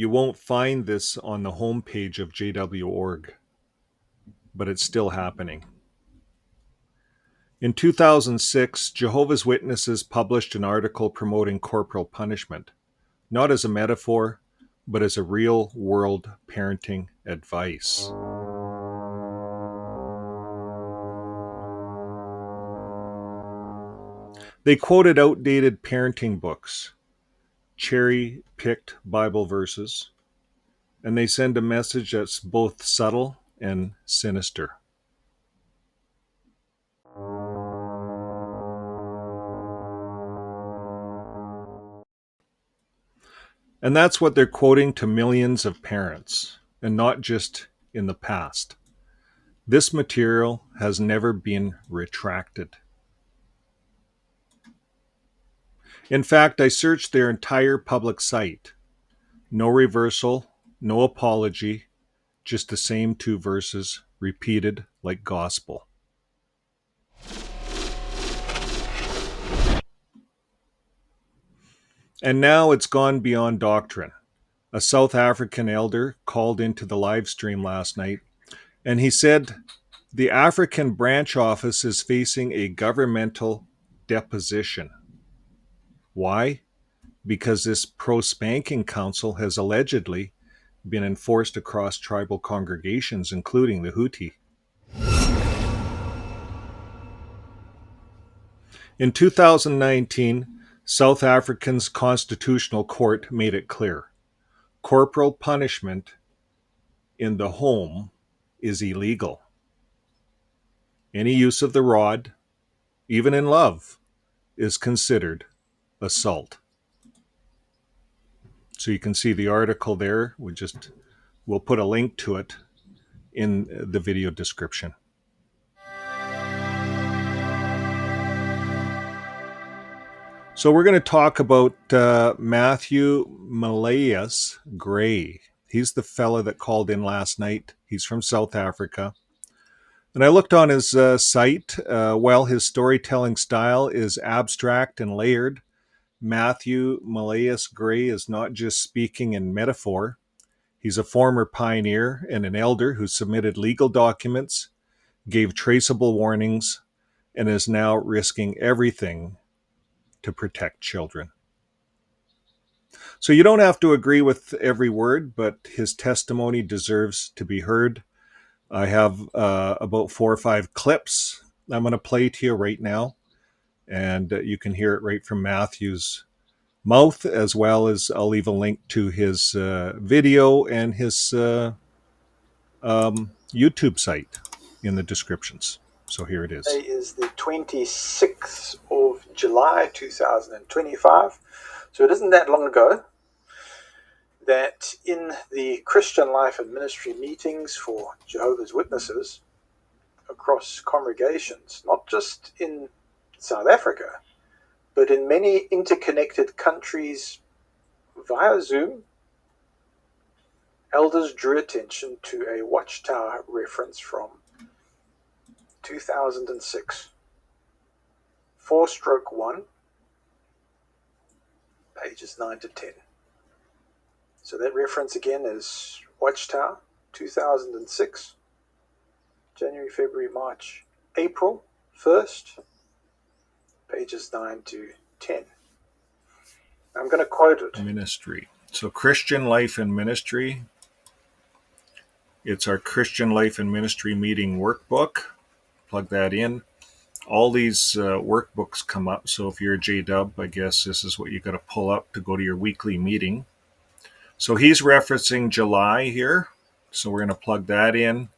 You won't find this on the homepage of JW.org, but it's still happening. In 2006, Jehovah's Witnesses published an article promoting corporal punishment, not as a metaphor, but as a real-world parenting advice. They quoted outdated parenting books, cherry-picked Bible verses, and they send a message that's both subtle and sinister. And that's what they're quoting to millions of parents, and not just in the past. This material has never been retracted. In fact, I searched their entire public site. No reversal, no apology, just the same two verses repeated like gospel. And now it's gone beyond doctrine. A South African elder called into the live stream last night, and he said the African branch office is facing a governmental deposition. Why? Because this pro-spanking council has allegedly been enforced across tribal congregations, including the Hutu. In 2019, South Africa's constitutional court made it clear. Corporal punishment in the home is illegal. Any use of the rod, even in love, is considered assault. So you can see the article there. We'll put a link to it in the video description. So we're going to talk about Matthew Millais Gray. He's the fella that called in last night. He's from South Africa. And I looked on his site. His storytelling style is abstract and layered. Matthew Millais Gray is not just speaking in metaphor. He's a former pioneer and an elder who submitted legal documents, gave traceable warnings, and is now risking everything to protect children. So you don't have to agree with every word, but his testimony deserves to be heard. I have about 4 or 5 clips I'm going to play to you right now, and you can hear it right from Matthew's mouth, as well as I'll leave a link to his video and his YouTube site in the descriptions. So here it is. Today is the 26th of July 2025. So it isn't that long ago that in the Christian life and ministry meetings for Jehovah's Witnesses across congregations, not just in South Africa, but in many interconnected countries via Zoom, elders drew attention to a Watchtower reference from 2006, 4/1, pages 9 to 10. So that reference again is Watchtower, 2006, January, February, March, April 1st, pages 9 to 10. I'm going to quote it. Ministry. So Christian Life and Ministry. It's our Christian Life and Ministry meeting workbook. Plug that in. All these workbooks come up. So if you're a J-Dub, I guess this is what you got to pull up to go to your weekly meeting. So he's referencing July here. So we're going to plug that in.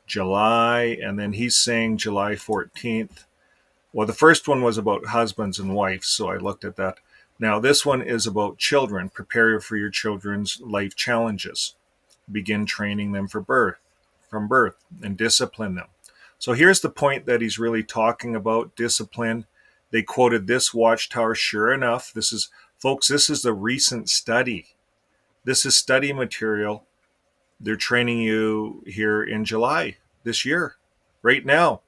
July, and then he's saying July 14th. Well, the first one was about husbands and wives, so I looked at that. Now, this one is about children. Prepare for your children's life challenges. Begin training them from birth, and discipline them. So here's the point that he's really talking about, discipline. They quoted this Watchtower. Sure enough, this is the recent study. This is study material. They're training you here in July this year, right now.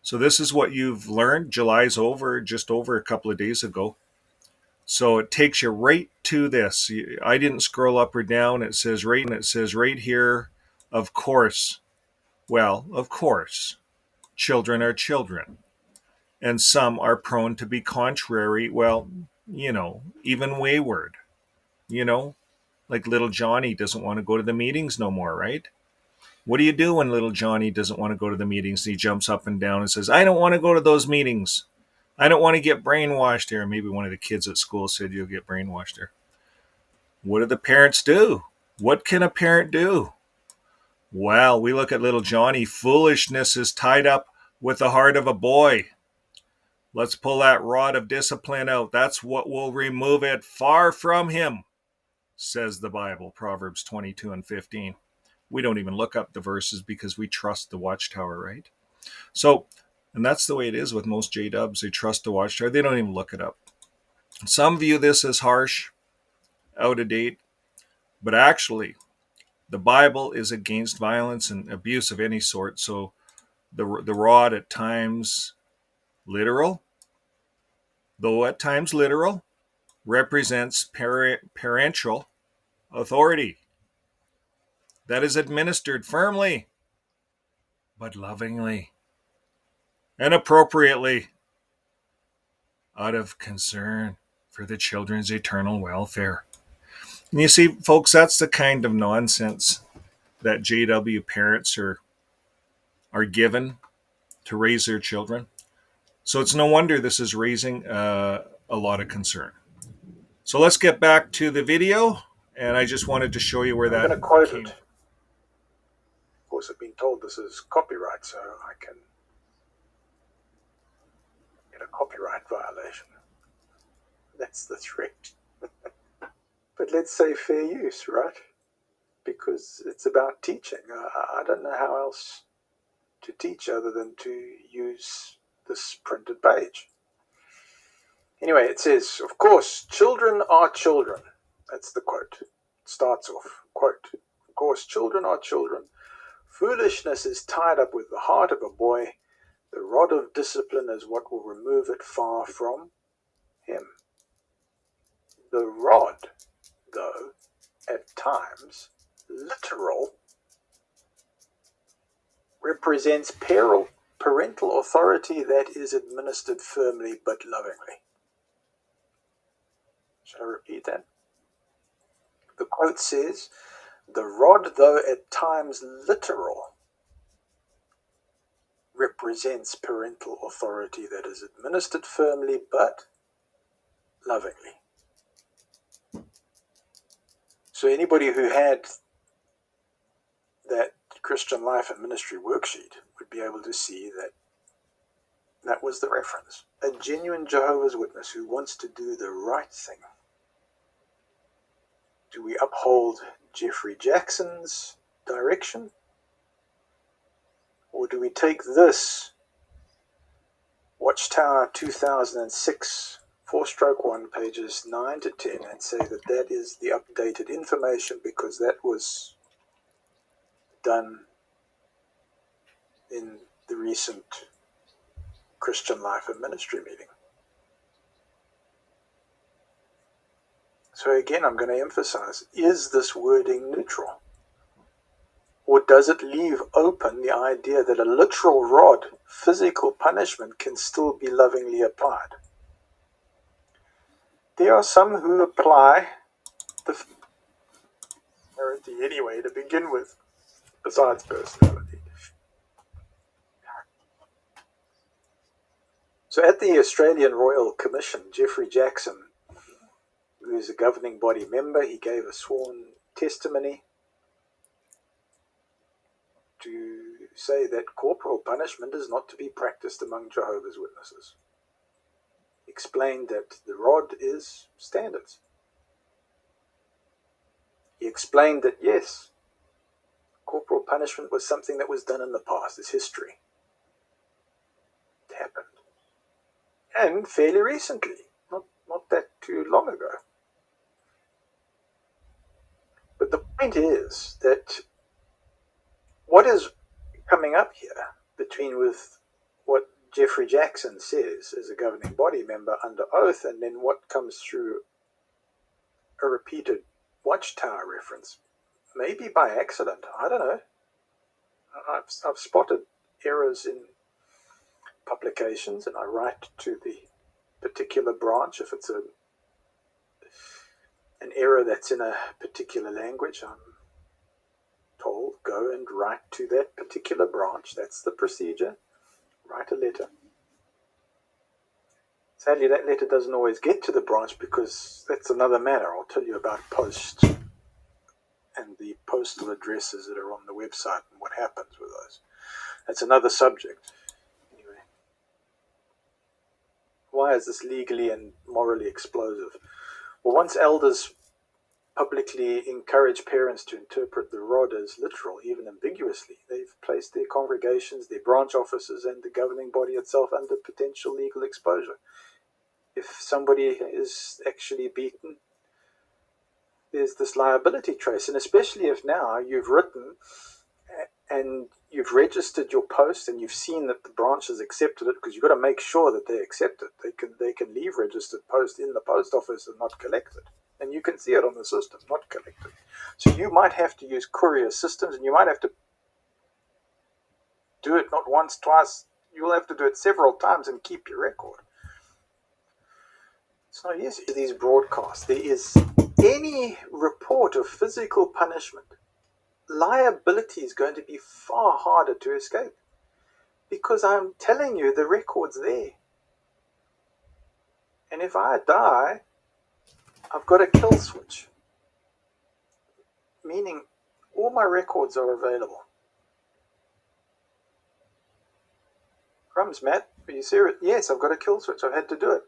So this is what you've learned. July's over, just over a couple of days ago. So it takes you right to this. I didn't scroll up or down. It says right here, of course. Well, of course, children are children. And some are prone to be contrary, well, even wayward. You know, like little Johnny doesn't want to go to the meetings no more, right? What do you do when little Johnny doesn't want to go to the meetings? He jumps up and down and says, I don't want to go to those meetings. I don't want to get brainwashed here. Maybe one of the kids at school said you'll get brainwashed here. What do the parents do? What can a parent do? Well, we look at little Johnny. Foolishness is tied up with the heart of a boy. Let's pull that rod of discipline out. That's what will remove it far from him, says the Bible, Proverbs 22:15. We don't even look up the verses because we trust the Watchtower, right? So, and that's the way it is with most J-dubs. They trust the Watchtower. They don't even look it up. Some view this as harsh, out of date, but actually, the Bible is against violence and abuse of any sort. So the rod at times literal, though at times literal, represents parental authority that is administered firmly, but lovingly and appropriately out of concern for the children's eternal welfare. And you see, folks, that's the kind of nonsense that JW parents are given to raise their children. So it's no wonder this is raising a lot of concern. So let's get back to the video, and I just wanted to show you where that I'm going to quote came. it. Of course, I've been told this is copyright, so I can get a copyright violation. That's the threat. But let's say fair use, right? Because it's about teaching. I don't know how else to teach other than to use this printed page. Anyway, it says, of course, children are children. That's the quote. It starts off, quote, of course, children are children. Foolishness is tied up with the heart of a boy. The rod of discipline is what will remove it far from him. The rod, though, at times literal, represents parental authority that is administered firmly but lovingly. Shall I repeat that? The quote says, the rod, though at times literal, represents parental authority that is administered firmly but lovingly. So anybody who had that Christian Life and Ministry worksheet would be able to see that that was the reference. A genuine Jehovah's Witness who wants to do the right thing. Do we uphold Jeffrey Jackson's direction? Or do we take this Watchtower 2006 4-1 pages 9 to 10 and say that that is the updated information because that was done in the recent Christian Life and Ministry meeting? So again, I'm going to emphasize, is this wording neutral? Or does it leave open the idea that a literal rod, physical punishment, can still be lovingly applied? There are some who apply the authority anyway to begin with, besides personality. So at the Australian Royal Commission, Jeffrey Jackson, who is a governing body member, he gave a sworn testimony to say that corporal punishment is not to be practiced among Jehovah's Witnesses. He explained that the rod is standards. He explained that, yes, corporal punishment was something that was done in the past, it's history. It happened. And fairly recently, not that too long ago. But the point is that what is coming up here with what Jeffrey Jackson says as a governing body member under oath, and then what comes through a repeated Watchtower reference, maybe by accident, I don't know. I've spotted errors in publications, and I write to the particular branch if it's an error that's in a particular language. I'm told, go and write to that particular branch. That's the procedure. Write a letter. Sadly, that letter doesn't always get to the branch because that's another matter. I'll tell you about post and the postal addresses that are on the website and what happens with those. That's another subject. Anyway, why is this legally and morally explosive? Well, once elders publicly encourage parents to interpret the rod as literal, even ambiguously, they've placed their congregations, their branch offices, and the governing body itself under potential legal exposure. If somebody is actually beaten, there's this liability trace, and especially if now you've written and you've registered your post and you've seen that the branch has accepted it, because you've got to make sure that they accept it. They can leave registered post in the post office and not collect it, and you can see it on the system, not collected. So you might have to use courier systems, and you might have to do it not once, twice. You'll have to do it several times and keep your record. It's not easy. These broadcasts, there is any report of physical punishment, liability is going to be far harder to escape, because I'm telling you the record's there. And if I die, I've got a kill switch, meaning all my records are available. Crumbs, Matt, are you serious? Yes, I've got a kill switch. I've had to do it.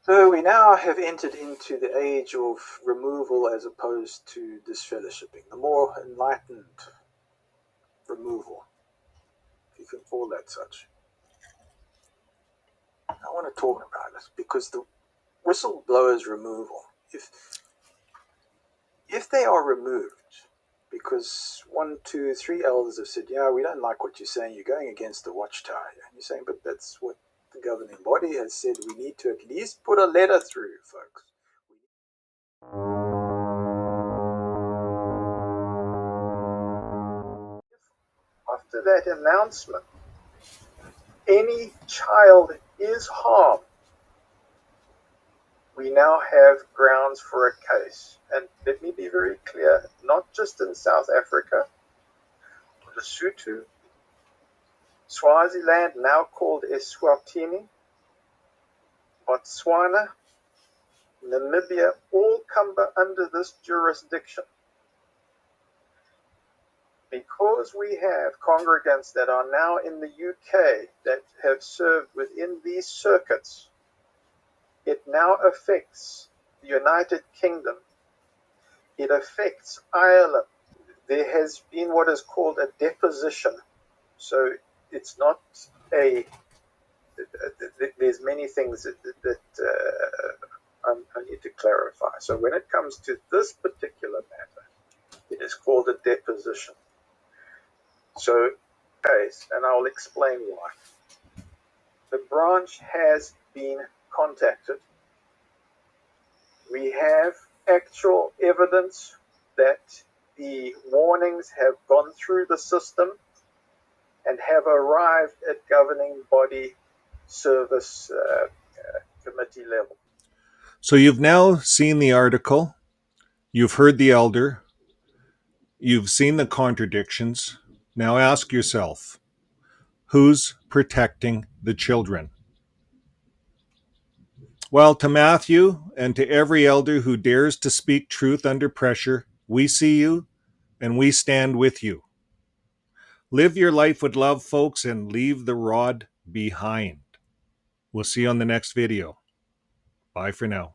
So we now have entered into the age of removal as opposed to disfellowshipping, the more enlightened removal, if you can call that such. I want to talk about it because the whistleblowers' removal, if they are removed because 1, 2, 3 elders have said, yeah, we don't like what you're saying, you're going against the Watchtower, and you're saying, but that's what the governing body has said, we need to at least put a letter through, folks. After that announcement, any child is harmed, we now have grounds for a case. And let me be very clear, not just in South Africa, Lesotho, Swaziland, now called Eswatini, Botswana, Namibia, all come under this jurisdiction. Because we have congregants that are now in the UK that have served within these circuits, it now affects the United Kingdom. It affects Ireland. There has been what is called a deposition. So it's not a... There's many things that I need to clarify. So when it comes to this particular matter, it is called a deposition. So, and I'll explain why. The branch has been contacted. We have actual evidence that the warnings have gone through the system and have arrived at governing body service committee level. So you've now seen the article, you've heard the elder, you've seen the contradictions. Now ask yourself, who's protecting the children? Well, to Matthew and to every elder who dares to speak truth under pressure, we see you and we stand with you. Live your life with love, folks, and leave the rod behind. We'll see you on the next video. Bye for now.